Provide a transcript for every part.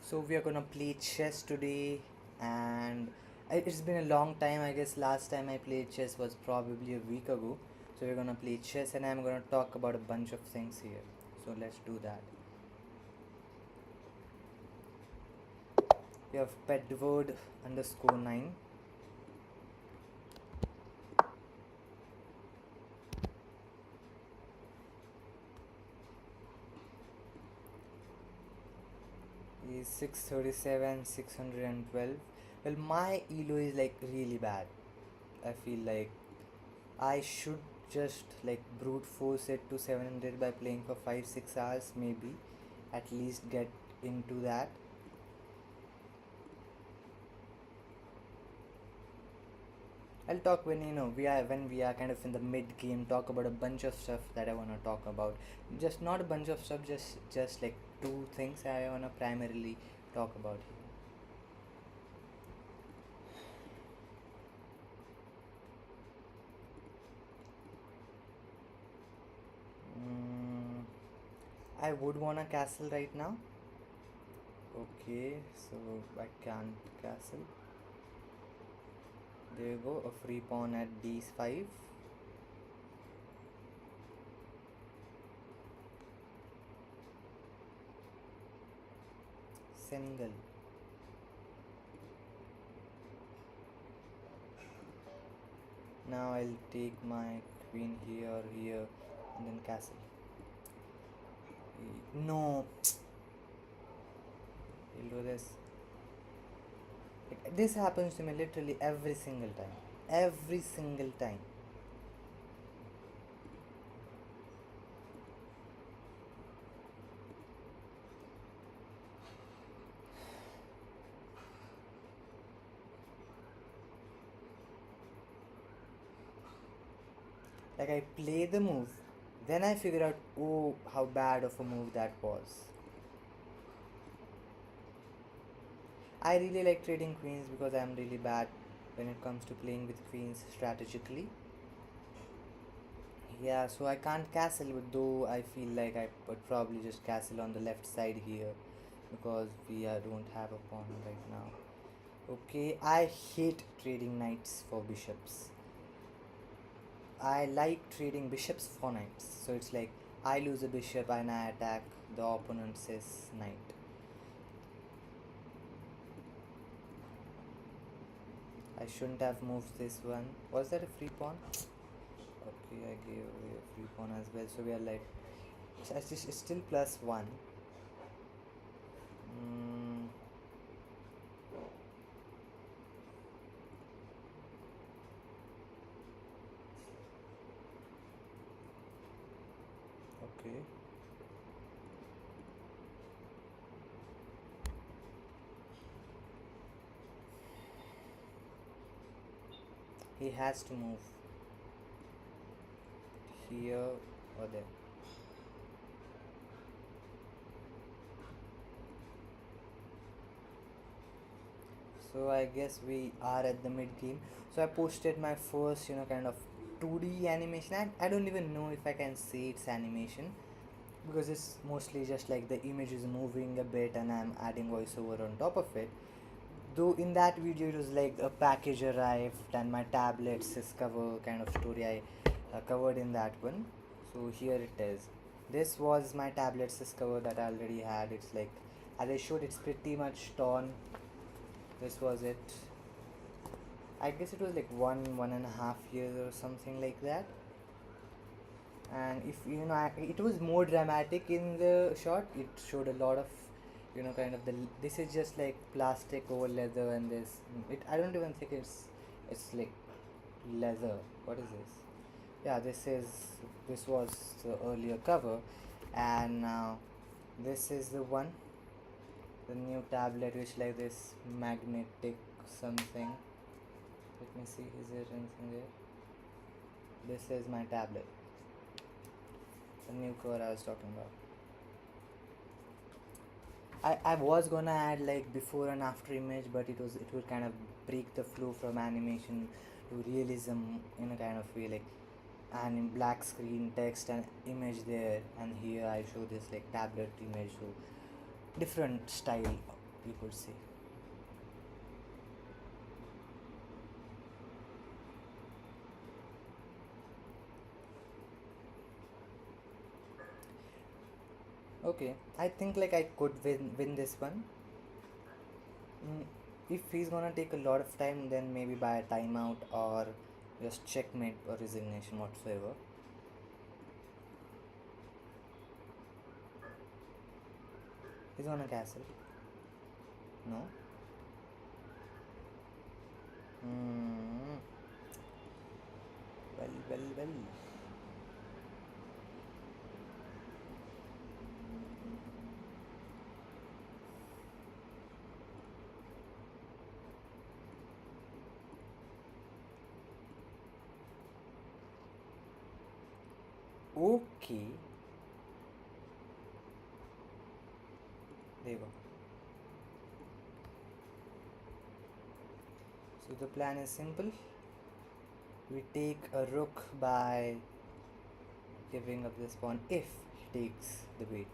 So we are gonna play chess today, and it's been a long time. I guess last time I played chess was probably a week ago. So we're gonna play chess, and I'm gonna talk about a bunch of things here. So let's do that. We have Pedward underscore 9. Is 637, 612. Well, my elo is like really bad. I feel like I should just like brute force it to 700 by playing for 5 6 hours, maybe at least get into that. I'll talk when we are kind of in the mid game, talk about a bunch of stuff that I wanna talk about. Just not a bunch of stuff, just like two things I wanna primarily talk about here. Mm, I would want a castle right now. Okay, so I can't castle. There you go, a free pawn at d5. Single. Now I'll take my queen here or here and then castle. No, we'll do this. Like, this happens to me literally every single time. Every single time. Like I play the move, then I figure out, oh, how bad of a move that was. I really like trading queens because I'm really bad when it comes to playing with queens strategically. Yeah, so I can't castle, but though I feel like I would probably just castle on the left side here because we don't have a pawn right now. Okay, I hate trading knights for bishops. I like trading bishops for knights. So it's like I lose a bishop and I attack the opponent's knight. I shouldn't have moved this one. Was that a free pawn? Okay, I gave away a free pawn as well. So we are like, it's still plus one. Mm, okay. He has to move here or there. So I guess we are at the mid game. So I posted my first, kind of 2D animation. I don't even know if I can say it's animation because it's mostly just like the image is moving a bit and I'm adding voiceover on top of it. Though in that video it was like a package arrived and my tablets discover kind of story I covered in that one. So here it is. This was my tablets discover that I already had. It's like, as I showed, it's pretty much torn. This was it. I guess it was like 1.5 years or something like that. And if it was more dramatic in the shot. It showed a lot of kind of this is just like plastic over leather, and this it I don't even think it's like leather. What is this? Yeah, this was the earlier cover, and now this is the one, the new tablet, which like this magnetic something. Let me see, is there anything there? This is my tablet, the new cover I was talking about. I was gonna add like before and after image, but it would kind of break the flow from animation to realism in a kind of way, like, and in black screen text and image there, and here I show this like tablet image, so different style you could say. Okay, I think like I could win this one. Mm, if he's gonna take a lot of time, then maybe by a timeout or just checkmate or resignation whatsoever. He's gonna castle. No. Hmm. Well, well, well. Okay. There you go. So the plan is simple. We take a rook by giving up this pawn if he takes the bait.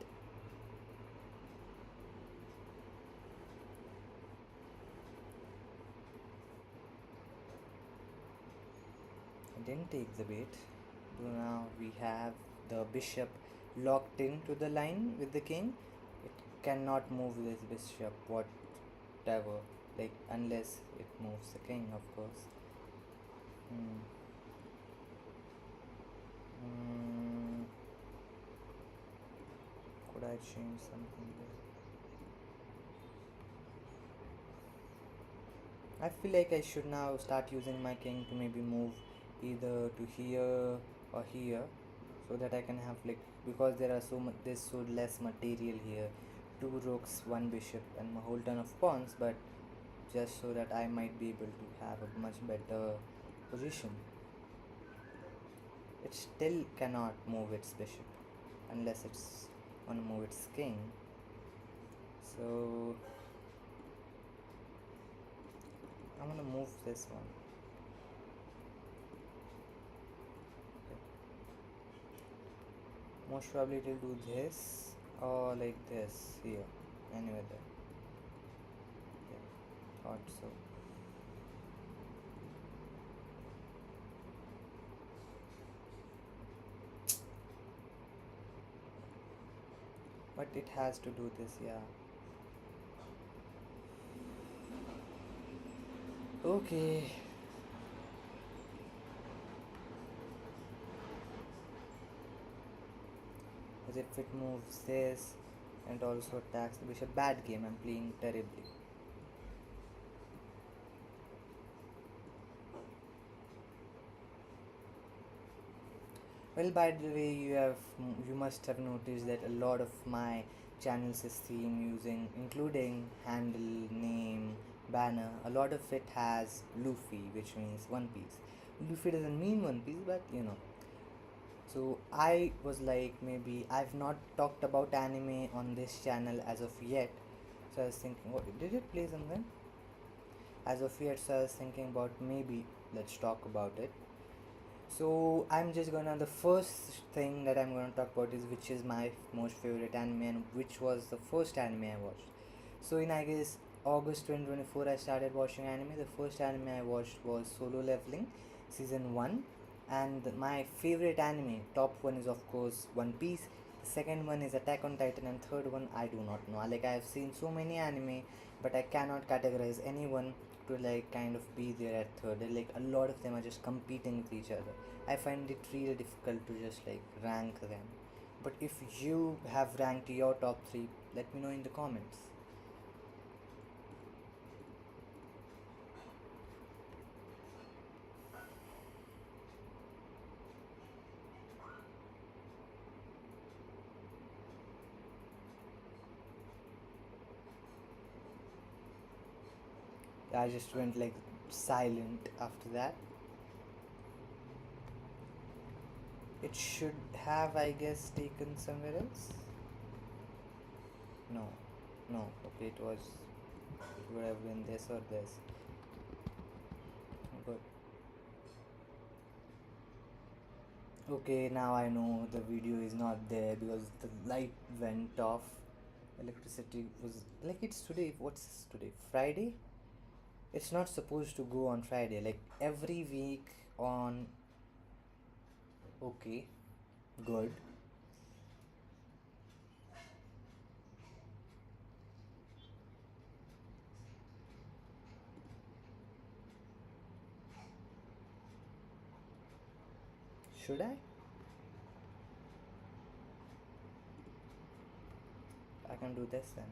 He didn't take the bait. So now we have the bishop locked into the line with the king. It cannot move this bishop whatever, like unless it moves the king, of course. Hmm. Hmm. Could I change something there? I feel like I should now start using my king to maybe move either to here or here, so that I can have like, because there are there's so less material here, two rooks, one bishop, and a whole ton of pawns, but just so that I might be able to have a much better position. It still cannot move its bishop unless it's gonna move its king. So I'm gonna move this one. Okay. Most probably it will do this or like this here. Anyway, there. Yeah, thought so. But it has to do this, yeah. Okay. As if it moves this and also attacks the bishop. Bad game, I'm playing terribly. Well, by the way, you must have noticed that a lot of my channels is theme using, including handle, name, banner. A lot of it has Luffy, which means One Piece. Luffy doesn't mean One Piece, but you know. So I was like, maybe I've not talked about anime on this channel as of yet. So I was thinking, what did it play something? As of yet, so I was thinking about maybe let's talk about it. So I'm just gonna, the first thing that I'm gonna talk about is which is my most favorite anime and which was the first anime I watched. So in, I guess, August 2024 I started watching anime. The first anime I watched was Solo Leveling season 1, and my favorite anime top one is of course One Piece. The second one is Attack on Titan, and third one I do not know. Like, I have seen so many anime, but I cannot categorize anyone to like kind of be there at third. Like, a lot of them are just competing with each other. I find it really difficult to just like rank them. But if you have ranked your top 3, let me know in the comments. I just went like silent after that. It should have, I guess, taken somewhere else. No, no. Okay, it would have been this or this. Good. Okay, now I know the video is not there because the light went off. Electricity was like it's today. What's today? Friday? It's not supposed to go on Friday. Like every week on. Okay, good. Should I? I can do this then.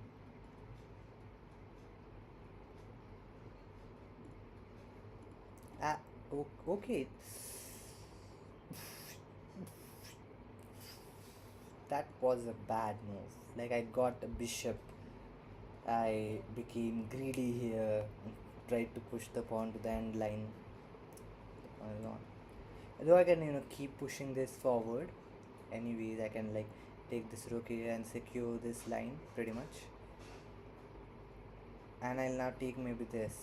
Ah, okay. That was a bad move. Like I got a bishop. I became greedy here and tried to push the pawn to the end line. On. Though I can keep pushing this forward. Anyways, I can like take this rook here and secure this line pretty much. And I'll now take maybe this.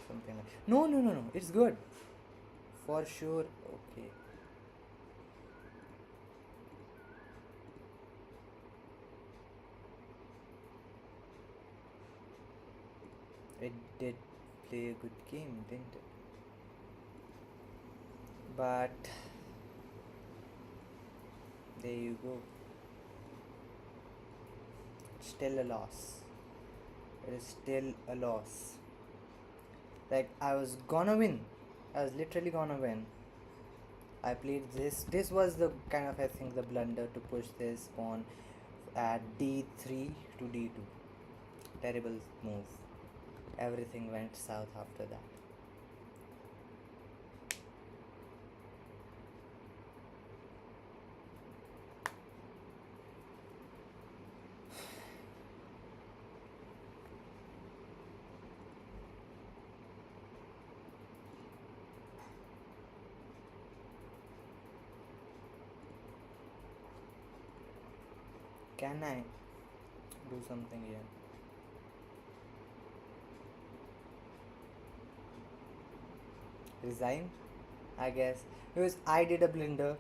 Something like no. It's good. For sure. Okay. It did play a good game, didn't it? But there you go. Still a loss. It is still a loss. Like I was gonna win. I was literally gonna win. I played this. This was the kind of I think the blunder to push this pawn at d3 to d2. Terrible move. Everything went south after that. Can I do something here? Resign? I guess. Because I did a blunder,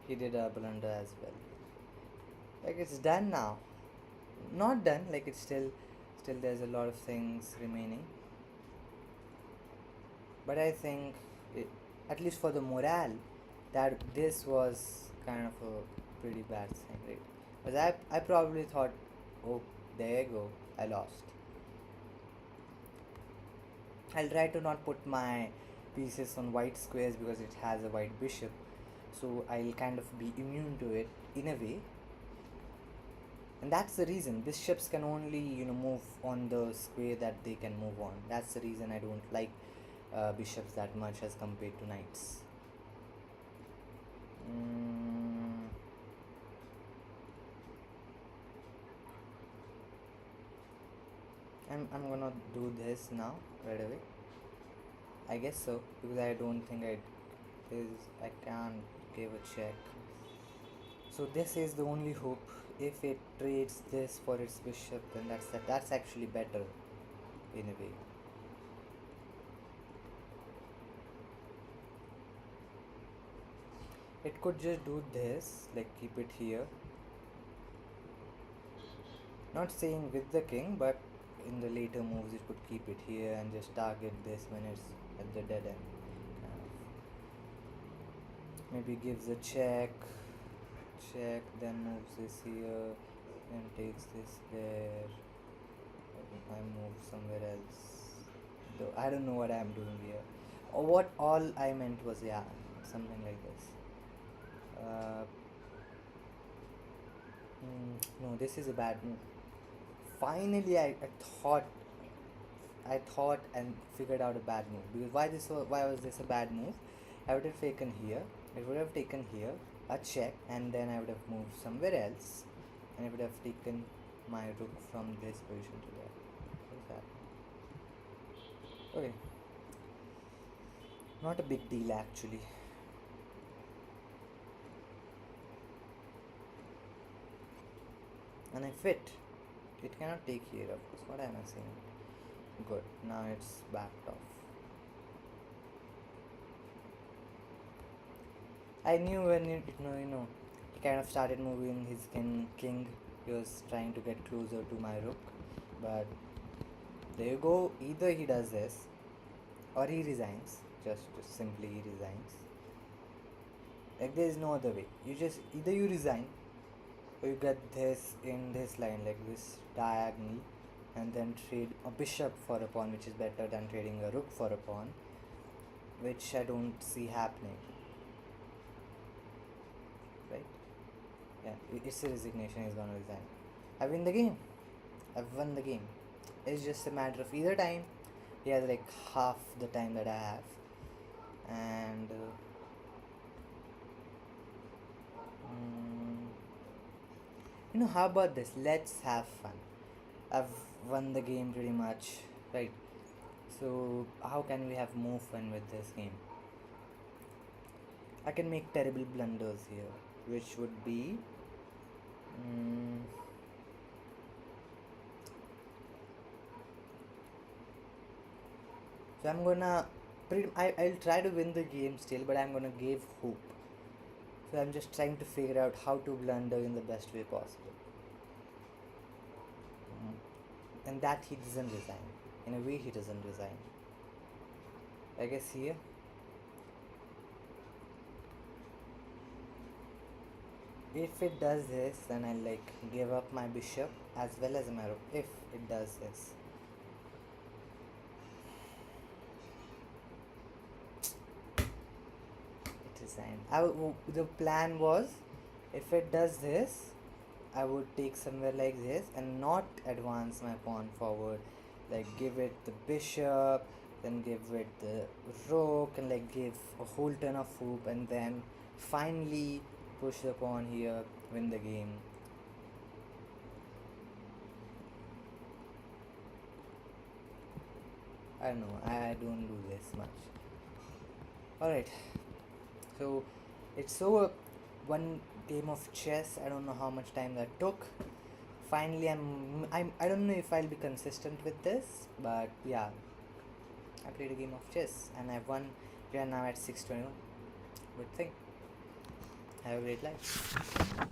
he did a blunder as well. Like it's done now. Not done, like it's still there's a lot of things remaining. But I think it, at least for the morale, that this was kind of a pretty bad thing, right? Because I probably thought, oh, there you go, I lost. I'll try to not put my pieces on white squares because it has a white bishop, so I'll kind of be immune to it in a way. And that's the reason bishops can only move on the square that they can move on. That's the reason I don't like bishops that much as compared to knights. mm, I'm gonna do this now right away. I guess so because I don't think I can't give a check. So this is the only hope. If it trades this for its bishop, then that's actually better in a way. It could just do this, like keep it here. Not saying with the king, but in the later moves it could keep it here and just target this when it's at the dead end. Maybe gives a check, then moves this here, then takes this there. I move somewhere else. Though I don't know what I'm doing here. Or what all I meant was, yeah, something like this. Uh, no, this is a bad move. Finally, I thought and figured out a bad move because why was this a bad move? I would have taken here. It would have taken here a check, and then I would have moved somewhere else, and I would have taken my rook from this position to there. What's that? Okay, not a big deal actually. And I fit. It cannot take here, of course. What am I saying? Good. Now it's backed off. I knew when it kind of started moving his king. He was trying to get closer to my rook, but there you go. Either he does this or he resigns. Just simply he resigns. Like there is no other way. You just either you resign or you get this in this line like this diagonal, and then trade a bishop for a pawn, which is better than trading a rook for a pawn, which I don't see happening. Right? Yeah, it's a resignation. He's gonna resign. I win the game. I've won the game. It's just a matter of either time. He has like half the time that I have, and how about this? Let's have fun. I've won the game pretty much, right? So how can we have more fun with this game? I can make terrible blunders here, which would be. Mm, so I'm gonna. I'll try to win the game still, but I'm gonna give hope. So I'm just trying to figure out how to blunder in the best way possible. And that he doesn't resign. In a way, he doesn't resign. I guess here. If it does this, then I'll like give up my bishop as well as my rook. If it does this. It resigned. The plan was, if it does this, I would take somewhere like this and not advance my pawn forward. Like give it the bishop, then give it the rook, and like give a whole ton of hoop, and then finally push the pawn here, win the game. I don't know, I don't do this much. Alright, so it's over. One game of chess. I don't know how much time that took. Finally, I don't know if I'll be consistent with this, but yeah, I played a game of chess and I've won. We are now at 621. Good thing. Have a great life.